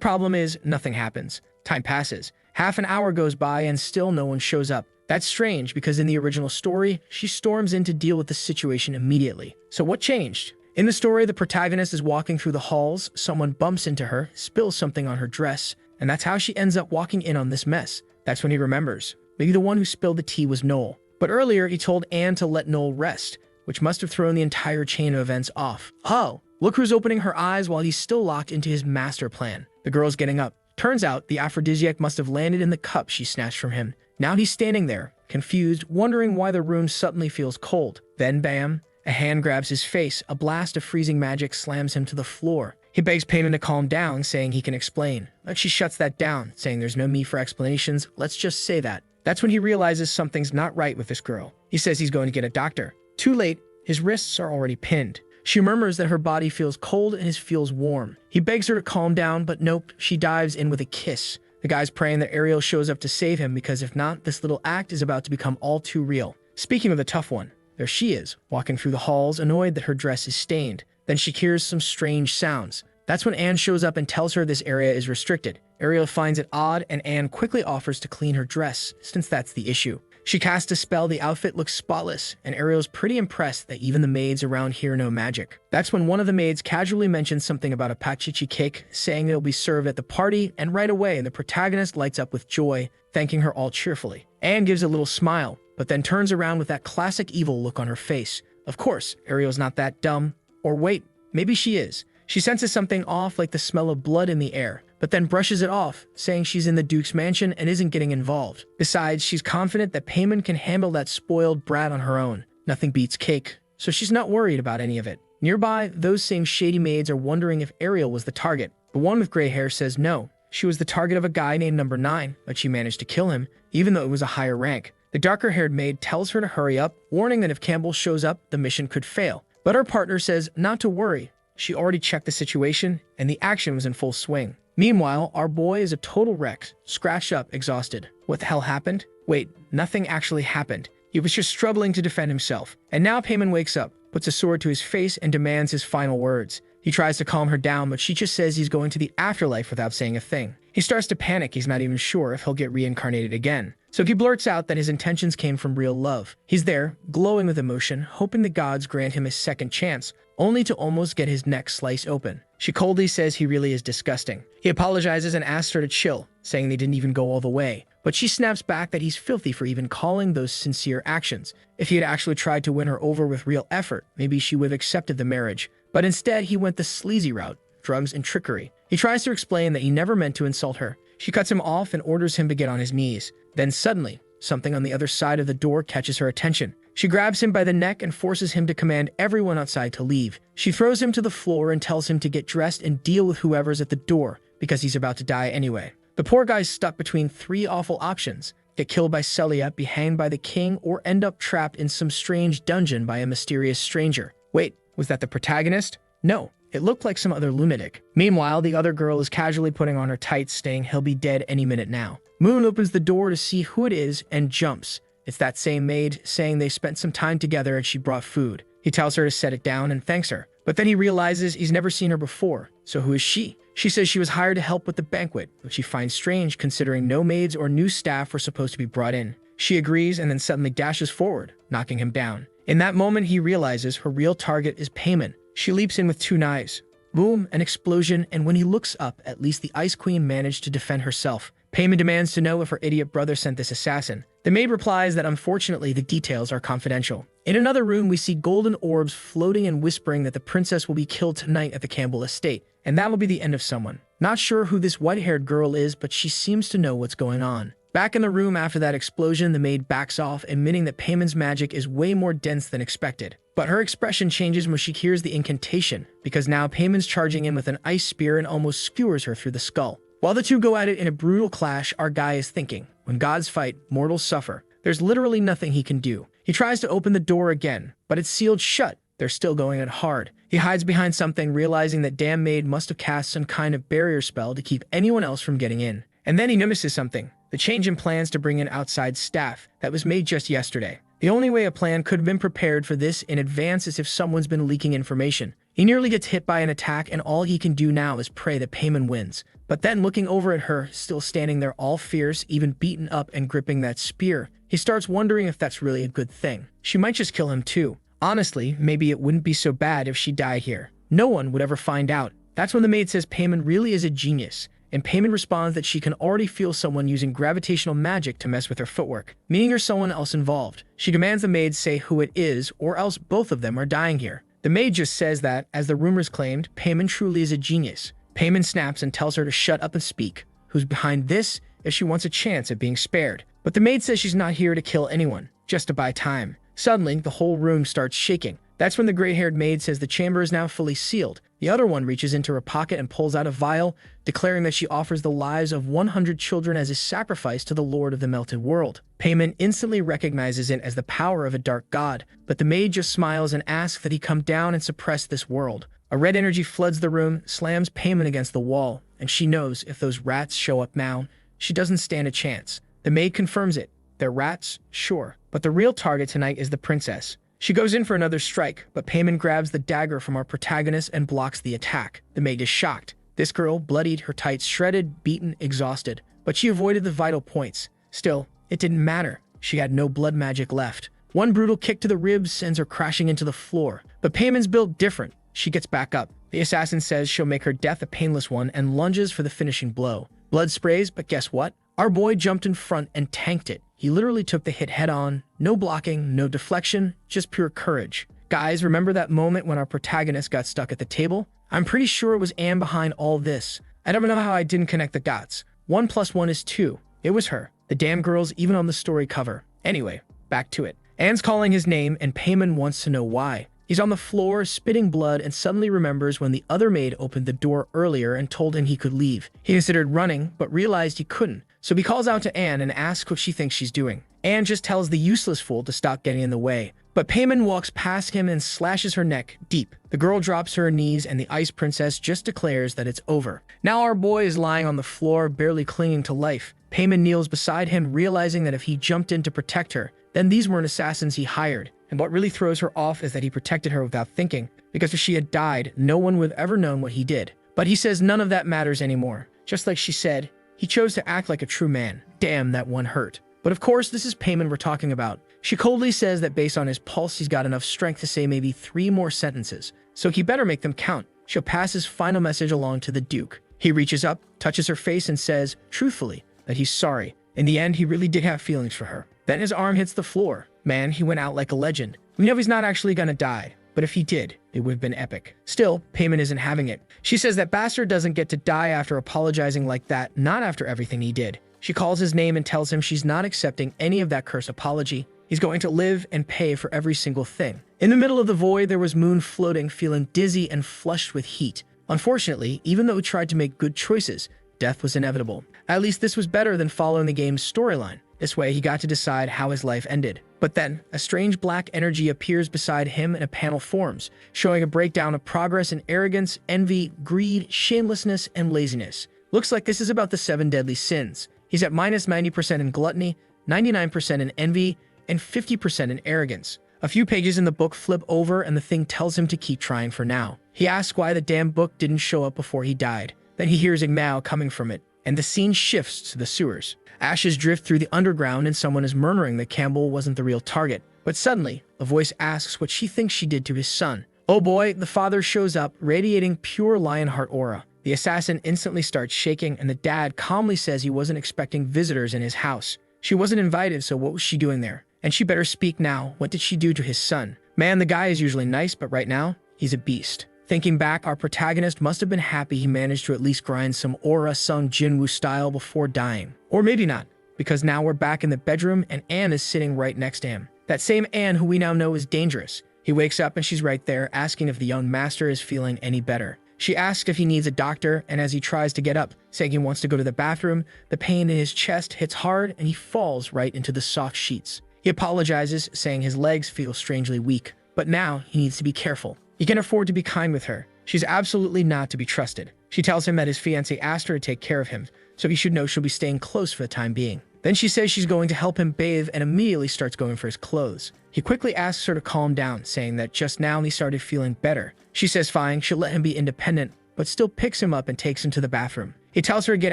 problem is, nothing happens. Time passes. Half an hour goes by and still no one shows up. That's strange because in the original story, she storms in to deal with the situation immediately. So what changed? In the story, the protagonist is walking through the halls, someone bumps into her, spills something on her dress, and that's how she ends up walking in on this mess. That's when he remembers. Maybe the one who spilled the tea was Noel. But earlier, he told Anne to let Noel rest, which must have thrown the entire chain of events off. Oh, look who's opening her eyes while he's still locked into his master plan. The girl's getting up. Turns out, the aphrodisiac must have landed in the cup she snatched from him. Now he's standing there, confused, wondering why the room suddenly feels cold. Then, bam, a hand grabs his face, a blast of freezing magic slams him to the floor. He begs Payman to calm down, saying he can explain. But she shuts that down, saying there's no need for explanations, let's just say that. That's when he realizes something's not right with this girl. He says he's going to get a doctor. Too late, his wrists are already pinned. She murmurs that her body feels cold and his feels warm. He begs her to calm down, but nope, she dives in with a kiss. The guy's praying that Ariel shows up to save him because if not, this little act is about to become all too real. Speaking of the tough one, there she is, walking through the halls, annoyed that her dress is stained. Then she hears some strange sounds. That's when Anne shows up and tells her this area is restricted. Ariel finds it odd, and Anne quickly offers to clean her dress, since that's the issue. She casts a spell, the outfit looks spotless, and Ariel's pretty impressed that even the maids around here know magic. That's when one of the maids casually mentions something about a pachichi cake, saying it'll be served at the party, and right away the protagonist lights up with joy, thanking her all cheerfully. Anne gives a little smile, but then turns around with that classic evil look on her face. Of course, Ariel's not that dumb. Or wait, maybe she is. She senses something off, like the smell of blood in the air, but then brushes it off, saying she's in the Duke's mansion and isn't getting involved. Besides, she's confident that Payman can handle that spoiled brat on her own. Nothing beats cake, so she's not worried about any of it. Nearby, those same shady maids are wondering if Ariel was the target. The one with gray hair says no. She was the target of a guy named Number 9, but she managed to kill him, even though it was a higher rank. The darker-haired maid tells her to hurry up, warning that if Campbell shows up, the mission could fail. But her partner says not to worry. She already checked the situation, and the action was in full swing. Meanwhile, our boy is a total wreck, scratched up, exhausted. What the hell happened? Wait, nothing actually happened. He was just struggling to defend himself. And now Payman wakes up, puts a sword to his face, and demands his final words. He tries to calm her down, but she just says he's going to the afterlife without saying a thing. He starts to panic. He's not even sure if he'll get reincarnated again. So he blurts out that his intentions came from real love. He's there, glowing with emotion, hoping the gods grant him a second chance, only to almost get his neck sliced open. She coldly says he really is disgusting. He apologizes and asks her to chill, saying they didn't even go all the way. But she snaps back that he's filthy for even calling those sincere actions. If he had actually tried to win her over with real effort, maybe she would have accepted the marriage. But instead, he went the sleazy route, drugs and trickery. He tries to explain that he never meant to insult her. She cuts him off and orders him to get on his knees. Then suddenly, something on the other side of the door catches her attention. She grabs him by the neck and forces him to command everyone outside to leave. She throws him to the floor and tells him to get dressed and deal with whoever's at the door, because he's about to die anyway. The poor guy's stuck between three awful options: get killed by Celia, be hanged by the king, or end up trapped in some strange dungeon by a mysterious stranger. Wait, was that the protagonist? No, it looked like some other lunatic. Meanwhile, the other girl is casually putting on her tights, saying he'll be dead any minute now. Moon opens the door to see who it is and jumps. It's that same maid, saying they spent some time together and she brought food. He tells her to set it down and thanks her. But then he realizes he's never seen her before. So who is she? She says she was hired to help with the banquet, which she finds strange considering no maids or new staff were supposed to be brought in. She agrees and then suddenly dashes forward, knocking him down. In that moment, he realizes her real target is Payman. She leaps in with 2 knives. Boom, an explosion, and when he looks up, at least the Ice Queen managed to defend herself. Payman demands to know if her idiot brother sent this assassin. The maid replies that unfortunately the details are confidential. In another room, we see golden orbs floating and whispering that the princess will be killed tonight at the Campbell estate, and that will be the end of someone. Not sure who this white-haired girl is, but she seems to know what's going on. Back in the room after that explosion, the maid backs off, admitting that Payman's magic is way more dense than expected. But her expression changes when she hears the incantation, because now Payman's charging in with an ice spear and almost skewers her through the skull. While the two go at it in a brutal clash, our guy is thinking, when gods fight, mortals suffer. There's literally nothing he can do. He tries to open the door again, but it's sealed shut. They're still going at hard. He hides behind something, realizing that damn maid must have cast some kind of barrier spell to keep anyone else from getting in. And then he notices something, the change in plans to bring in outside staff that was made just yesterday. The only way a plan could have been prepared for this in advance is if someone's been leaking information. He nearly gets hit by an attack, and all he can do now is pray that Payman wins. But then, looking over at her, still standing there all fierce, even beaten up and gripping that spear, he starts wondering if that's really a good thing. She might just kill him too. Honestly, maybe it wouldn't be so bad if she died here. No one would ever find out. That's when the maid says Payman really is a genius, and Payman responds that she can already feel someone using gravitational magic to mess with her footwork, meaning there's someone else involved. She commands the maid say who it is, or else both of them are dying here. The maid just says that, as the rumors claimed, Payman truly is a genius. Payman snaps and tells her to shut up and speak. Who's behind this if she wants a chance at being spared? But the maid says she's not here to kill anyone, just to buy time. Suddenly, the whole room starts shaking. That's when the gray-haired maid says the chamber is now fully sealed. The other one reaches into her pocket and pulls out a vial, declaring that she offers the lives of 100 children as a sacrifice to the Lord of the Melted World. Payman instantly recognizes it as the power of a dark god, but the maid just smiles and asks that he come down and suppress this world. A red energy floods the room, slams Payman against the wall, and she knows if those rats show up now, she doesn't stand a chance. The maid confirms it. They're rats, sure, but the real target tonight is the princess. She goes in for another strike, but Payman grabs the dagger from our protagonist and blocks the attack. The maid is shocked. This girl, bloodied, her tights shredded, beaten, exhausted, but she avoided the vital points. Still, it didn't matter. She had no blood magic left. One brutal kick to the ribs sends her crashing into the floor, but Payman's built different. She gets back up. The assassin says she'll make her death a painless one and lunges for the finishing blow. Blood sprays, but guess what? Our boy jumped in front and tanked it. He literally took the hit head on. No blocking, no deflection, just pure courage. Guys, remember that moment when our protagonist got stuck at the table? I'm pretty sure it was Anne behind all this. I don't know how I didn't connect the dots. 1 + 1 is 2. It was her. The damn girl's even on the story cover. Anyway, back to it. Anne's calling his name, and Payman wants to know why. He's on the floor, spitting blood, and suddenly remembers when the other maid opened the door earlier and told him he could leave. He considered running, but realized he couldn't. So he calls out to Anne and asks what she thinks she's doing. Anne just tells the useless fool to stop getting in the way. But Payman walks past him and slashes her neck deep. The girl drops to her knees, and the ice princess just declares that it's over. Now our boy is lying on the floor, barely clinging to life. Payman kneels beside him, realizing that if he jumped in to protect her, then these weren't assassins he hired. And what really throws her off is that he protected her without thinking, because if she had died, no one would have ever known what he did. But he says none of that matters anymore. Just like she said, he chose to act like a true man. Damn, that one hurt. But of course, this is Payman we're talking about. She coldly says that based on his pulse, he's got enough strength to say maybe 3 more sentences, so he better make them count. She'll pass his final message along to the Duke. He reaches up, touches her face, and says, truthfully, that he's sorry. In the end, he really did have feelings for her. Then his arm hits the floor. Man, he went out like a legend. We know he's not actually gonna die, but if he did, it would have been epic. Still, Payman isn't having it. She says that bastard doesn't get to die after apologizing like that, not after everything he did. She calls his name and tells him she's not accepting any of that cursed apology. He's going to live and pay for every single thing. In the middle of the void, there was Moon floating, feeling dizzy and flushed with heat. Unfortunately, even though he tried to make good choices, death was inevitable. At least this was better than following the game's storyline. This way, he got to decide how his life ended. But then, a strange black energy appears beside him and a panel forms, showing a breakdown of progress in arrogance, envy, greed, shamelessness, and laziness. Looks like this is about the 7 deadly sins. He's at minus 90% in gluttony, 99% in envy, and 50% in arrogance. A few pages in the book flip over and the thing tells him to keep trying for now. He asks why the damn book didn't show up before he died. Then he hears a meow coming from it, and the scene shifts to the sewers. Ashes drift through the underground and someone is murmuring that Campbell wasn't the real target. But suddenly, a voice asks what she thinks she did to his son. Oh boy, the father shows up, radiating pure Lionheart aura. The assassin instantly starts shaking, and the dad calmly says he wasn't expecting visitors in his house. She wasn't invited, so what was she doing there? And she better speak now. What did she do to his son? Man, the guy is usually nice, but right now, he's a beast. Thinking back, our protagonist must have been happy he managed to at least grind some aura Sung Jinwoo style before dying. Or maybe not, because now we're back in the bedroom and Anne is sitting right next to him. That same Anne who we now know is dangerous. He wakes up and she's right there, asking if the young master is feeling any better. She asks if he needs a doctor, and as he tries to get up, saying he wants to go to the bathroom, the pain in his chest hits hard and he falls right into the soft sheets. He apologizes, saying his legs feel strangely weak, but now he needs to be careful. He can afford to be kind with her. She's absolutely not to be trusted. She tells him that his fiancé asked her to take care of him, so he should know she'll be staying close for the time being. Then she says she's going to help him bathe and immediately starts going for his clothes. He quickly asks her to calm down, saying that just now he started feeling better. She says fine, she'll let him be independent, but still picks him up and takes him to the bathroom. He tells her to get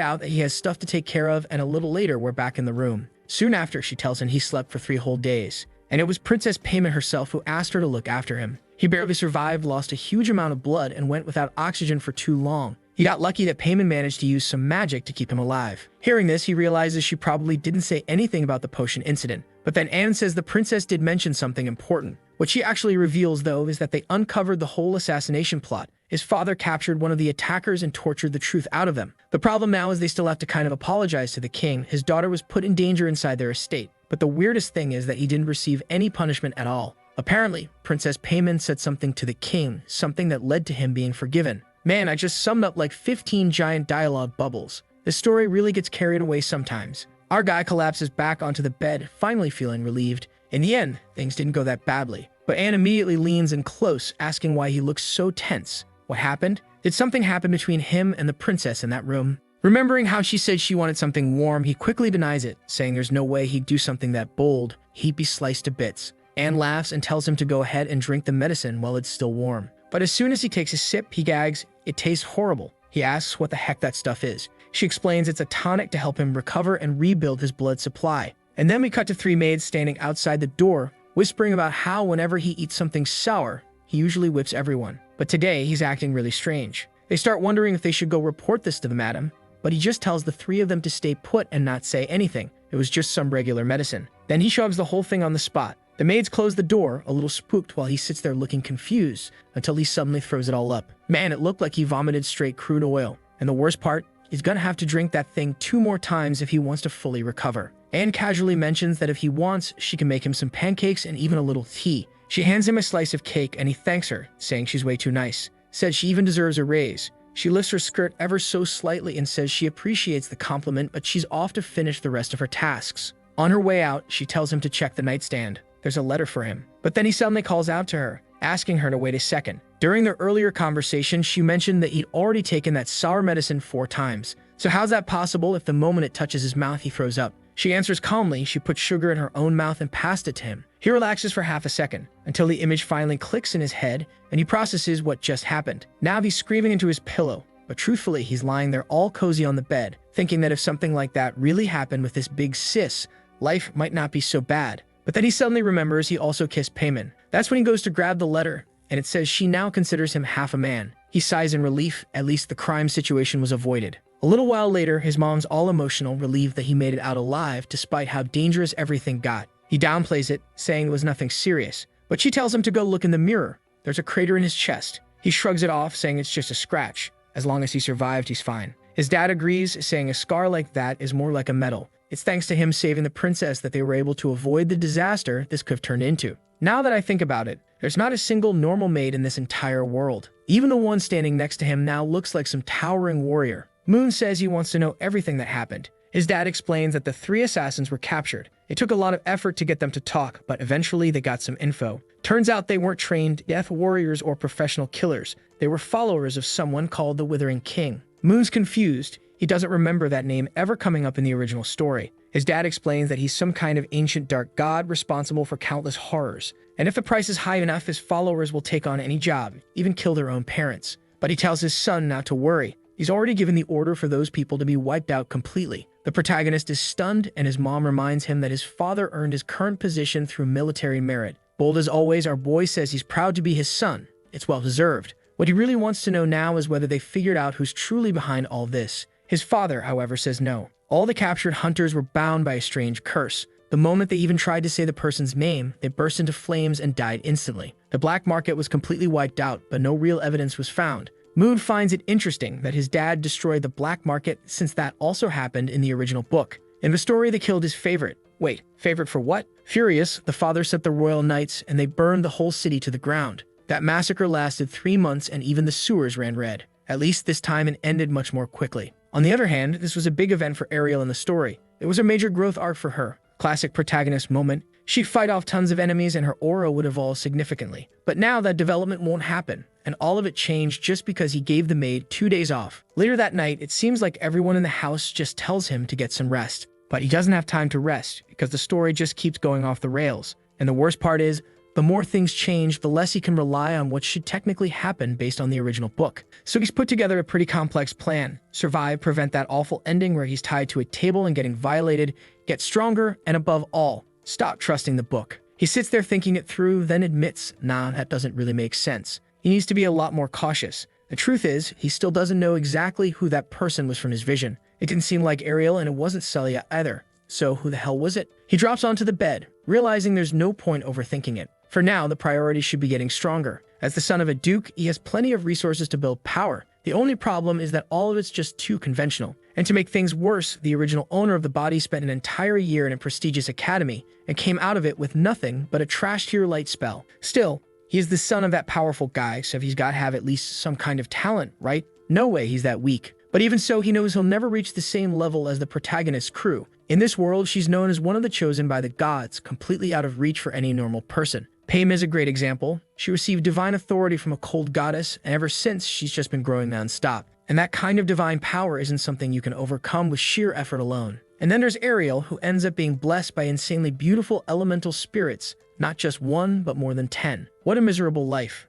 out, that he has stuff to take care of, and a little later we're back in the room. Soon after, she tells him he slept for 3 whole days. And it was Princess Payment herself who asked her to look after him. He barely survived, lost a huge amount of blood, and went without oxygen for too long. He got lucky that Payment managed to use some magic to keep him alive. Hearing this, he realizes she probably didn't say anything about the potion incident. But then Anne says the princess did mention something important. What she actually reveals, though, is that they uncovered the whole assassination plot. His father captured one of the attackers and tortured the truth out of them. The problem now is they still have to kind of apologize to the king. His daughter was put in danger inside their estate. But the weirdest thing is that he didn't receive any punishment at all. Apparently, Princess Payment said something to the king, something that led to him being forgiven. Man, I just summed up like 15 giant dialogue bubbles. This story really gets carried away sometimes. Our guy collapses back onto the bed, finally feeling relieved. In the end, things didn't go that badly. But Anne immediately leans in close, asking why he looks so tense. What happened? Did something happen between him and the princess in that room? Remembering how she said she wanted something warm, he quickly denies it, saying there's no way he'd do something that bold. He'd be sliced to bits. Anne laughs and tells him to go ahead and drink the medicine while it's still warm. But as soon as he takes a sip, he gags. It tastes horrible. He asks what the heck that stuff is. She explains it's a tonic to help him recover and rebuild his blood supply. And then we cut to 3 maids standing outside the door, whispering about how whenever he eats something sour, he usually whips everyone. But today, he's acting really strange. They start wondering if they should go report this to the madam, but he just tells the 3 of them to stay put and not say anything. It was just some regular medicine. Then he shoves the whole thing on the spot. The maids close the door, a little spooked, while he sits there looking confused, until he suddenly throws it all up. Man, it looked like he vomited straight crude oil. And the worst part, he's gonna have to drink that thing 2 more times if he wants to fully recover. Anne casually mentions that if he wants, she can make him some pancakes and even a little tea. She hands him a slice of cake and he thanks her, saying she's way too nice. Said she even deserves a raise. She lifts her skirt ever so slightly and says she appreciates the compliment, but she's off to finish the rest of her tasks. On her way out, she tells him to check the nightstand. There's a letter for him. But then he suddenly calls out to her, asking her to wait a second. During their earlier conversation, she mentioned that he'd already taken that sour medicine 4 times. So how's that possible if the moment it touches his mouth, he throws up? She answers calmly. She put sugar in her own mouth and passed it to him. He relaxes for half a second, until the image finally clicks in his head, and he processes what just happened. Now he's screaming into his pillow, but truthfully, he's lying there all cozy on the bed, thinking that if something like that really happened with this big sis, life might not be so bad. But then he suddenly remembers he also kissed Payment. That's when he goes to grab the letter, and it says she now considers him half a man. He sighs in relief. At least the crime situation was avoided. A little while later, his mom's all emotional, relieved that he made it out alive despite how dangerous everything got. He downplays it, saying it was nothing serious, but she tells him to go look in the mirror. There's a crater in his chest. He shrugs it off, saying it's just a scratch. As long as he survived, he's fine. His dad agrees, saying a scar like that is more like a medal. It's thanks to him saving the princess that they were able to avoid the disaster this could have turned into. Now that I think about it, there's not a single normal maid in this entire world. Even the one standing next to him now looks like some towering warrior. Moon says he wants to know everything that happened. His dad explains that the 3 assassins were captured. It took a lot of effort to get them to talk, but eventually they got some info. Turns out they weren't trained death warriors or professional killers. They were followers of someone called the Withering King. Moon's confused. He doesn't remember that name ever coming up in the original story. His dad explains that he's some kind of ancient dark god responsible for countless horrors. And if the price is high enough, his followers will take on any job, even kill their own parents. But he tells his son not to worry. He's already given the order for those people to be wiped out completely. The protagonist is stunned, and his mom reminds him that his father earned his current position through military merit. Bold as always, our boy says he's proud to be his son. It's well-deserved. What he really wants to know now is whether they figured out who's truly behind all this. His father, however, says no. All the captured hunters were bound by a strange curse. The moment they even tried to say the person's name, they burst into flames and died instantly. The black market was completely wiped out, but no real evidence was found. Moon finds it interesting that his dad destroyed the black market, since that also happened in the original book. In the story, they killed his favorite. Wait, favorite for what? Furious, the father set the royal knights and they burned the whole city to the ground. That massacre lasted 3 months and even the sewers ran red. At least this time it ended much more quickly. On the other hand, this was a big event for Ariel in the story. It was a major growth arc for her. Classic protagonist moment. She'd fight off tons of enemies and her aura would evolve significantly. But now that development won't happen, and all of it changed just because he gave the maid 2 days off. Later that night, it seems like everyone in the house just tells him to get some rest. But he doesn't have time to rest because the story just keeps going off the rails. And the worst part is, the more things change, the less he can rely on what should technically happen based on the original book. So he's put together a pretty complex plan. Survive, prevent that awful ending where he's tied to a table and getting violated, get stronger, and above all, stop trusting the book. He sits there thinking it through, then admits, nah, that doesn't really make sense. He needs to be a lot more cautious. The truth is, he still doesn't know exactly who that person was from his vision. It didn't seem like Ariel, and it wasn't Celia either. So who the hell was it? He drops onto the bed, realizing there's no point overthinking it. For now, the priority should be getting stronger. As the son of a duke, he has plenty of resources to build power. The only problem is that all of it's just too conventional. And to make things worse, the original owner of the body spent an entire year in a prestigious academy and came out of it with nothing but a trash tier light spell. Still, he is the son of that powerful guy, so he's got to have at least some kind of talent, right? No way he's that weak. But even so, he knows he'll never reach the same level as the protagonist's crew. In this world, she's known as one of the chosen by the gods, completely out of reach for any normal person. Pam is a great example. She received divine authority from a cold goddess, and ever since, she's just been growing nonstop. And that kind of divine power isn't something you can overcome with sheer effort alone. And then there's Ariel, who ends up being blessed by insanely beautiful elemental spirits, not just one, but more than 10. What a miserable life.